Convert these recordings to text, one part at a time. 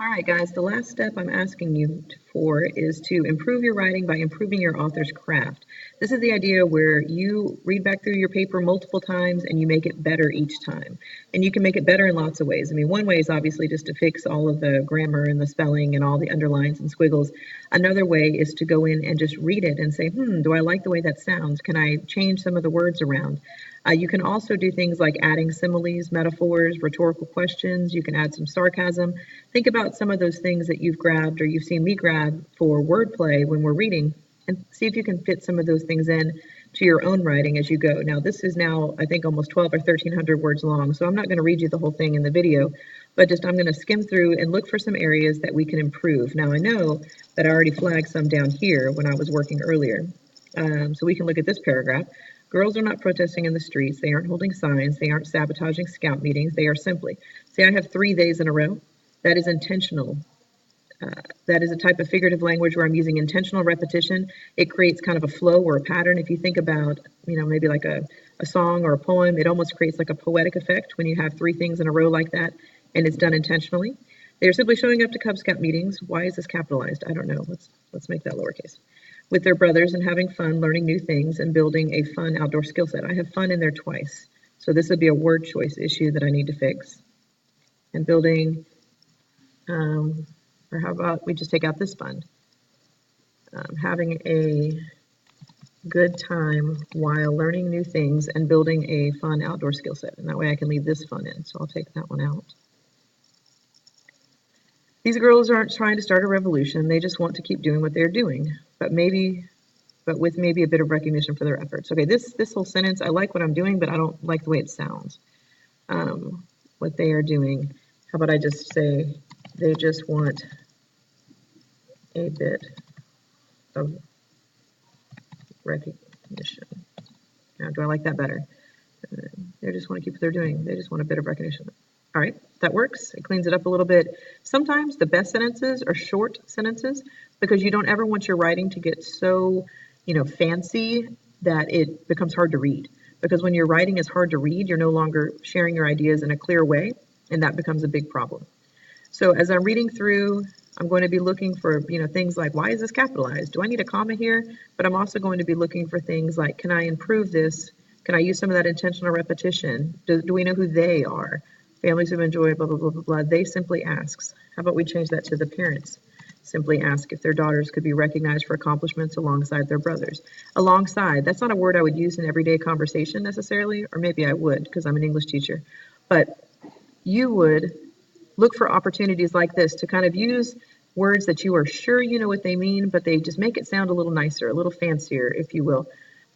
All right, guys, the last step I'm asking you for is to improve your writing by improving your author's craft. This is the idea where you read back through your paper multiple times and you make it better each time. And you can make it better in lots of ways. I mean, one way is obviously just to fix all of the grammar and the spelling and all the underlines and squiggles. Another way is to go in and just read it and say, do I like the way that sounds? Can I change some of the words around? You can also do things like adding similes, metaphors, rhetorical questions. You can add some sarcasm. Think about some of those things that you've grabbed or you've seen me grab for wordplay when we're reading, and see if you can fit some of those things in to your own writing as you go. Now, this is now, I think, almost 12 or 1,300 words long, so I'm not going to read you the whole thing in the video, but just I'm going to skim through and look for some areas that we can improve. Now, I know that I already flagged some down here when I was working earlier, so we can look at this paragraph. Girls are not protesting in the streets. They aren't holding signs. They aren't sabotaging scout meetings. They are simply. See, I have 3 days in a row. That is intentional. That is a type of figurative language where I'm using intentional repetition. It creates kind of a flow or a pattern. If you think about, maybe like a song or a poem, it almost creates like a poetic effect when you have 3 things in a row like that, and it's done intentionally. They are simply showing up to Cub Scout meetings. Why is this capitalized? I don't know. Let's make that lowercase. With their brothers and having fun, learning new things, and building a fun outdoor skill set. I have fun in there twice. So this would be a word choice issue that I need to fix. And building, or how about we just take out this fun? Having a good time while learning new things and building a fun outdoor skill set. And that way I can leave this fun in. So I'll take that one out. These girls aren't trying to start a revolution. They just want to keep doing what they're doing, but with maybe a bit of recognition for their efforts. Okay, this whole sentence, I like what I'm doing, but I don't like the way it sounds. What they are doing. How about I just say, they just want a bit of recognition. Now, do I like that better? They just want to keep what they're doing. They just want a bit of recognition. All right, that works. It cleans it up a little bit. Sometimes the best sentences are short sentences because you don't ever want your writing to get so, fancy that it becomes hard to read. Because when your writing is hard to read, you're no longer sharing your ideas in a clear way, and that becomes a big problem. So as I'm reading through, I'm going to be looking for, things like, why is this capitalized? Do I need a comma here? But I'm also going to be looking for things like, can I improve this? Can I use some of that intentional repetition? Do we know who they are? Families who enjoy blah, blah, blah, blah, blah. They simply asks. How about we change that to the parents? Simply ask if their daughters could be recognized for accomplishments alongside their brothers. Alongside, that's not a word I would use in everyday conversation necessarily, or maybe I would because I'm an English teacher. But you would look for opportunities like this to kind of use words that you are sure you know what they mean, but they just make it sound a little nicer, a little fancier, if you will,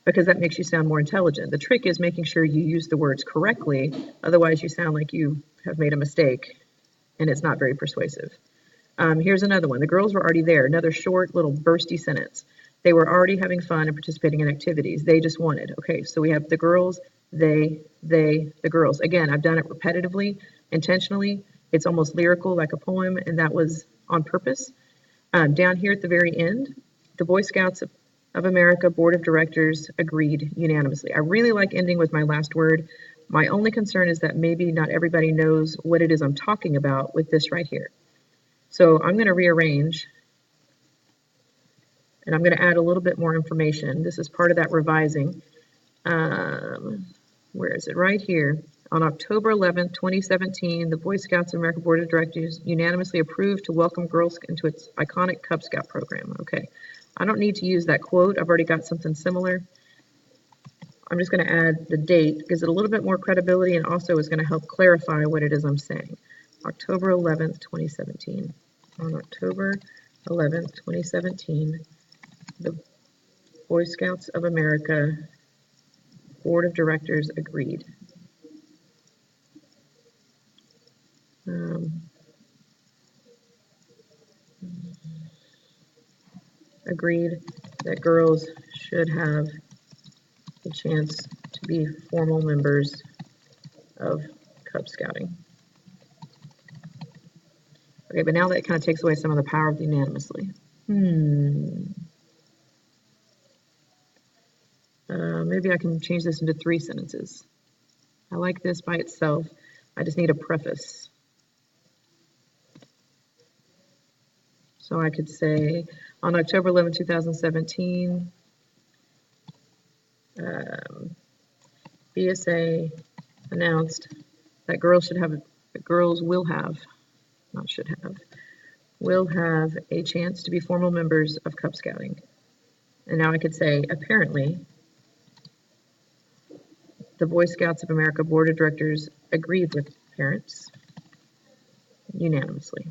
because that makes you sound more intelligent. The trick is making sure you use the words correctly, otherwise you sound like you have made a mistake, and it's not very persuasive. Here's another one. The girls were already there. Another short, little bursty sentence. They were already having fun and participating in activities. They just wanted. Okay, so we have the girls, they, the girls. Again, I've done it repetitively, intentionally. It's almost lyrical, like a poem, and that was on purpose. Down here at the very end, the Boy Scouts of America Board of Directors agreed unanimously. I really like ending with my last word. My only concern is that maybe not everybody knows what it is I'm talking about with this right here. So I'm going to rearrange, and I'm going to add a little bit more information. This is part of that revising. Where is it? Right here. On October 11th, 2017, the Boy Scouts of America Board of Directors unanimously approved to welcome girls into its iconic Cub Scout program. Okay, I don't need to use that quote. I've already got something similar. I'm just going to add the date, gives it a little bit more credibility, and also is going to help clarify what it is I'm saying. October 11th, 2017. On October 11th, 2017, the Boy Scouts of America Board of Directors agreed. Agreed that girls should have a chance to be formal members of Cub Scouting. Okay, but now that kind of takes away some of the power of the unanimously. Maybe I can change this into 3 sentences. I like this by itself. I just need a preface. So I could say, on October 11, 2017, BSA announced that girls will have, not should have, will have a chance to be formal members of Cub Scouting. And now I could say, apparently, the Boy Scouts of America Board of Directors agreed with parents unanimously.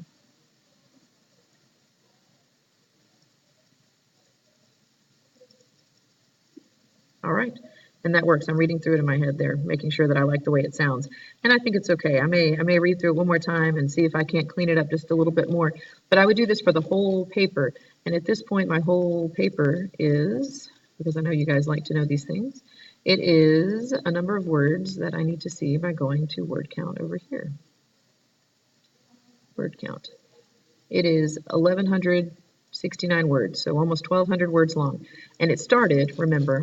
All right, and that works. I'm reading through it in my head there, making sure that I like the way it sounds. And I think it's okay. I may read through it one more time and see if I can't clean it up just a little bit more. But I would do this for the whole paper. And at this point, my whole paper is, because I know you guys like to know these things, it is a number of words that I need to see by going to word count over here. Word count. It is 1,169 words, so almost 1,200 words long. And it started, remember,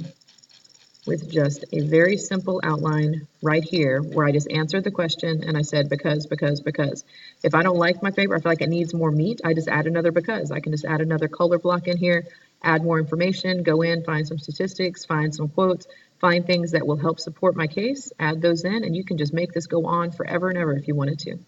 with just a very simple outline right here where I just answered the question and I said because. If I don't like my paper, I feel like it needs more meat, I just add another because. I can just add another color block in here, add more information, go in, find some statistics, find some quotes, find things that will help support my case, add those in, and you can just make this go on forever and ever if you wanted to.